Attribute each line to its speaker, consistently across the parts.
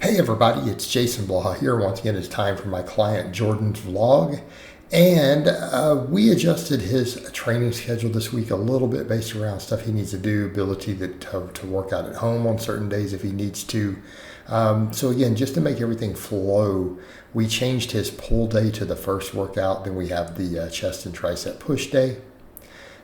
Speaker 1: Hey everybody, it's Jason Blaha here. Once again, it's time for my client Jordan's vlog. And we adjusted his training schedule this week a little bit based around stuff he needs to do, ability to work out at home on certain days if he needs to. So again, just to make everything flow, we changed his pull day to the first workout. Then we have the chest and tricep push day.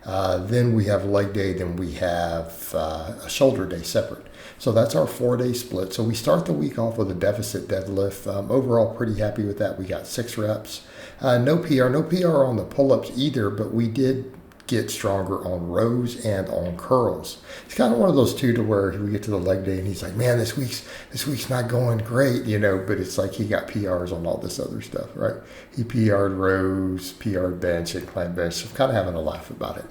Speaker 1: Then we have leg day, then we have a shoulder day separate. So that's our 4-day split. So we start the week off with a deficit deadlift. Overall, pretty happy with that. We got 6 reps. No PR on the pull-ups either, but we did get stronger on rows and on curls. It's kind of one of those two to where we get to the leg day and he's like, man, this week's not going great, but it's like he got PRs on all this other stuff, right? He PR'd rows, PR'd bench, incline bench. So I'm kind of having a laugh about it.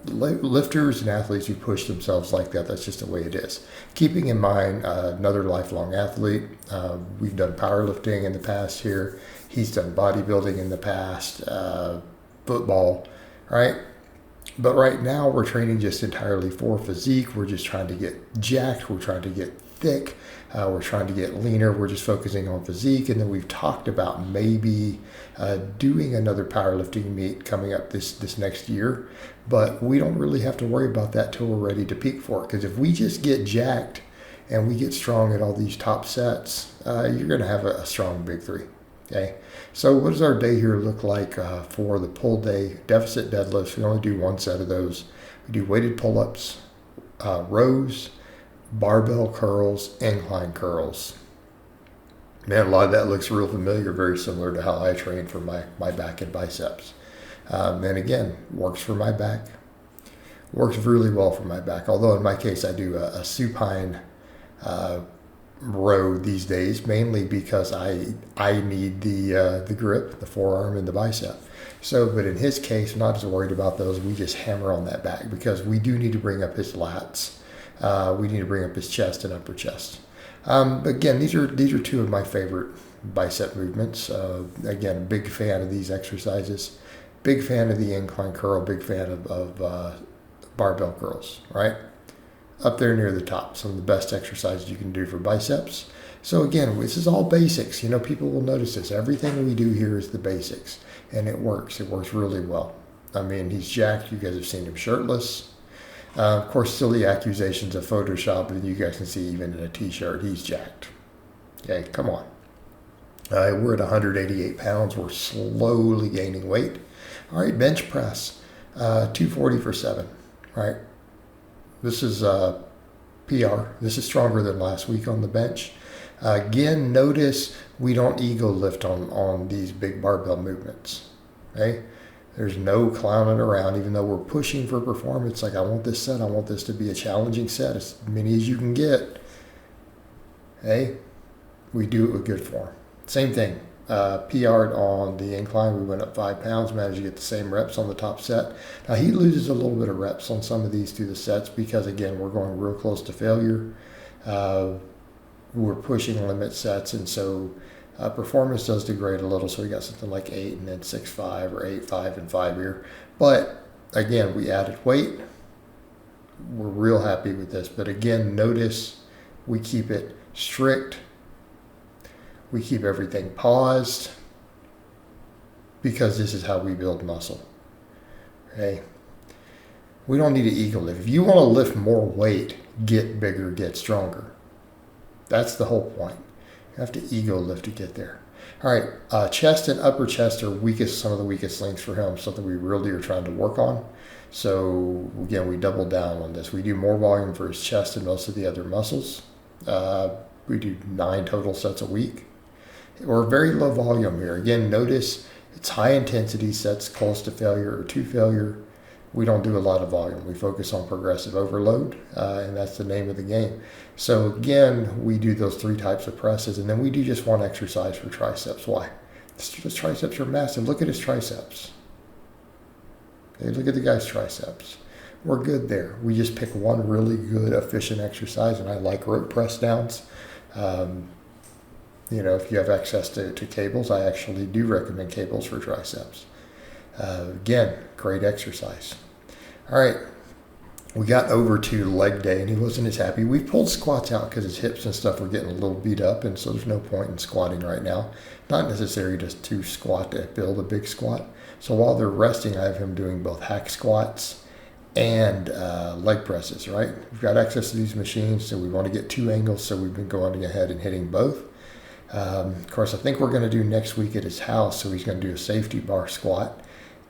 Speaker 1: Lifters and athletes who push themselves like that, that's just the way it is. Keeping in mind, another lifelong athlete, we've done powerlifting in the past here. He's done bodybuilding in the past, football, right? But right now we're training just entirely for physique. We're just trying to get jacked. We're trying to get thick. We're trying to get leaner. We're just focusing on physique. And then we've talked about maybe doing another powerlifting meet coming up this next year. But we don't really have to worry about that till we're ready to peak for it. Because if we just get jacked and we get strong at all these top sets, you're going to have a strong big three. Okay, so what does our day here look like for the pull day deficit deadlifts? We only do one set of those. We do weighted pull-ups, rows, barbell curls, incline curls. Man, a lot of that looks real familiar, very similar to how I train for my back and biceps. And again, works for my back, works really well for my back. Although in my case, I do a supine row these days, mainly because I need the grip, the forearm, and the bicep. So, but in his case, I'm not as worried about those. We just hammer on that back because we do need to bring up his lats. We need to bring up his chest and upper chest. Again, these are two of my favorite bicep movements. Again, big fan of these exercises. Big fan of the incline curl. Big fan of barbell curls. Right. Up there near the top, some of the best exercises you can do for biceps. So again, this is all basics. People will notice this. Everything we do here is the basics, and it works. It works really well. I mean, he's jacked. You guys have seen him shirtless. Of course, silly accusations of Photoshop, and you guys can see even in a t-shirt, he's jacked. Okay, come on. We're at 188 pounds. We're slowly gaining weight. All right, bench press, 240 for 7, right? This is PR. This is stronger than last week on the bench. Again, notice we don't ego lift on these big barbell movements. Okay? There's no clowning around, even though we're pushing for performance. Like, I want this set. I want this to be a challenging set, as many as you can get. Hey, we do it with good form. Same thing. PR'd on the incline. We went up 5 pounds, managed to get the same reps on the top set. Now he loses a little bit of reps on some of these through the sets because, again, we're going real close to failure. We're pushing limit sets, and so performance does degrade a little. So we got something like 8 and then 6.5 or 8.5 and 5 here. But again, we added weight. We're real happy with this. But again, notice we keep it strict. We keep everything paused because this is how we build muscle. Okay? We don't need to ego lift. If you want to lift more weight, get bigger, get stronger. That's the whole point. You have to ego lift to get there. All right, chest and upper chest are some of the weakest links for him, something we really are trying to work on. So again, we double down on this. We do more volume for his chest and most of the other muscles. We do 9 total sets a week. We're very low volume here. Again, notice it's high intensity sets close to failure or to failure. We don't do a lot of volume. We focus on progressive overload, and that's the name of the game. So again, we do those 3 types of presses, and then we do just one exercise for triceps. Why? His triceps are massive. Look at his triceps. Okay, look at the guy's triceps. We're good there. We just pick one really good, efficient exercise, and I like rope press downs. If you have access to cables, I actually do recommend cables for triceps. Again, great exercise. All right, we got over to leg day and he wasn't as happy. We pulled squats out because his hips and stuff were getting a little beat up, and so there's no point in squatting right now. Not necessary just to squat to build a big squat. So while they're resting, I have him doing both hack squats and leg presses, right? We've got access to these machines, so we want to get 2 angles, so we've been going ahead and hitting both. Of course, I think we're going to do next week at his house, so he's going to do a safety bar squat,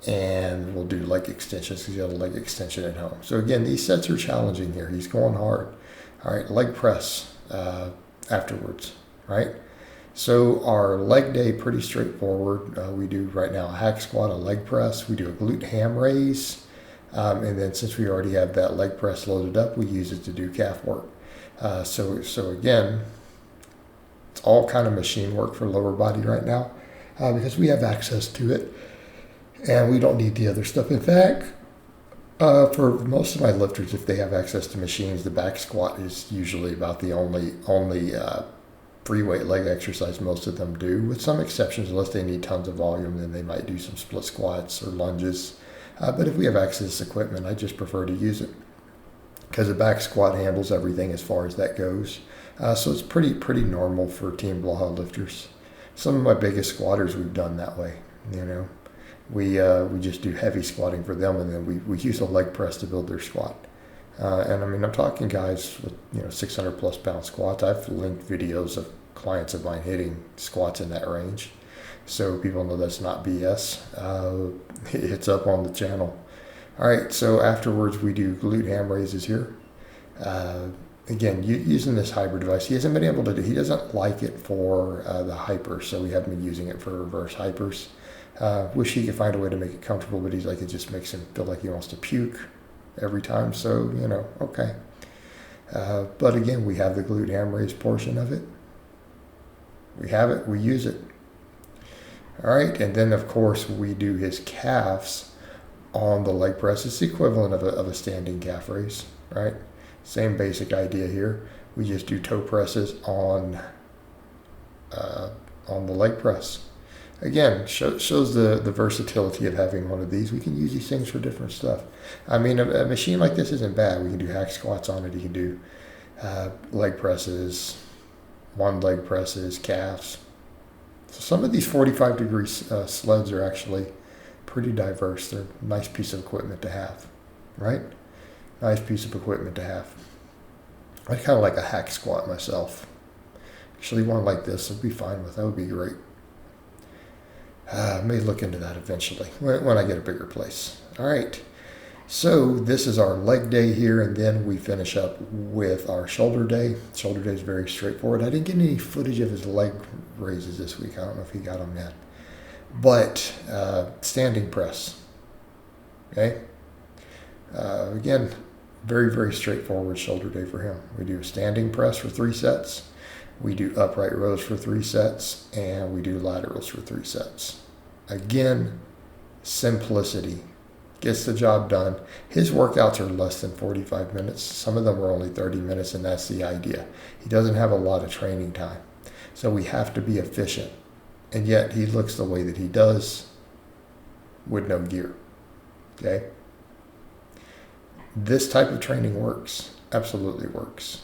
Speaker 1: and we'll do leg extensions because he's got a leg extension at home. So again, these sets are challenging here. He's going hard. All right, leg press afterwards, right? So our leg day, pretty straightforward. We do right now a hack squat, a leg press. We do a glute ham raise. And then since we already have that leg press loaded up, we use it to do calf work. So again, it's all kind of machine work for lower body right now because we have access to it and we don't need the other stuff. In fact, for most of my lifters, if they have access to machines, the back squat is usually about the only free weight leg exercise most of them do, with some exceptions. Unless they need tons of volume, then they might do some split squats or lunges. But if we have access to equipment, I just prefer to use it because the back squat handles everything as far as that goes. So it's pretty normal for Team Blaha lifters. Some of my biggest squatters we've done that way. You know, we just do heavy squatting for them, and then we use a leg press to build their squat. And I mean, I'm talking guys with 600 plus pound squats. I've linked videos of clients of mine hitting squats in that range, so people know that's not BS. It's up on the channel. All right, so afterwards we do glute ham raises here. Again, using this hybrid device, he hasn't been able to do. He doesn't like it for the hyper, so we haven't been using it for reverse hypers. Wish he could find a way to make it comfortable, but he's like, it just makes him feel like he wants to puke every time. So okay. But again, we have the glute ham raise portion of it. We have it. We use it. All right, and then of course we do his calves on the leg press. It's the equivalent of a standing calf raise, right? Same basic idea here. We just do toe presses on the leg press. Again, shows the versatility of having one of these. We can use these things for different stuff. I mean, a machine like this isn't bad. We can do hack squats on it. You can do leg presses, one leg presses, calves. So some of these 45-degree sleds are actually pretty diverse. They're a nice piece of equipment to have, right? Nice piece of equipment to have. I kind of like a hack squat myself. Actually, one like this I'd be fine with. That would be great. I may look into that eventually when I get a bigger place. All right. So this is our leg day here, and then we finish up with our shoulder day. Shoulder day is very straightforward. I didn't get any footage of his leg raises this week. I don't know if he got them yet. But standing press. Okay. Again, very straightforward shoulder day for him. We do a standing press for 3 sets. We do upright rows for 3 sets, and we do laterals for 3 sets. Again, simplicity gets the job done. His workouts are less than 45 minutes. Some of them are only 30 minutes, and that's the idea. He doesn't have a lot of training time, so we have to be efficient. And yet he looks the way that he does with no gear. Okay? This type of training works. Absolutely works.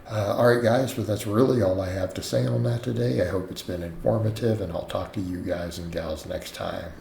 Speaker 1: All right, guys, but that's really all I have to say on that today. I hope it's been informative, and I'll talk to you guys and gals next time.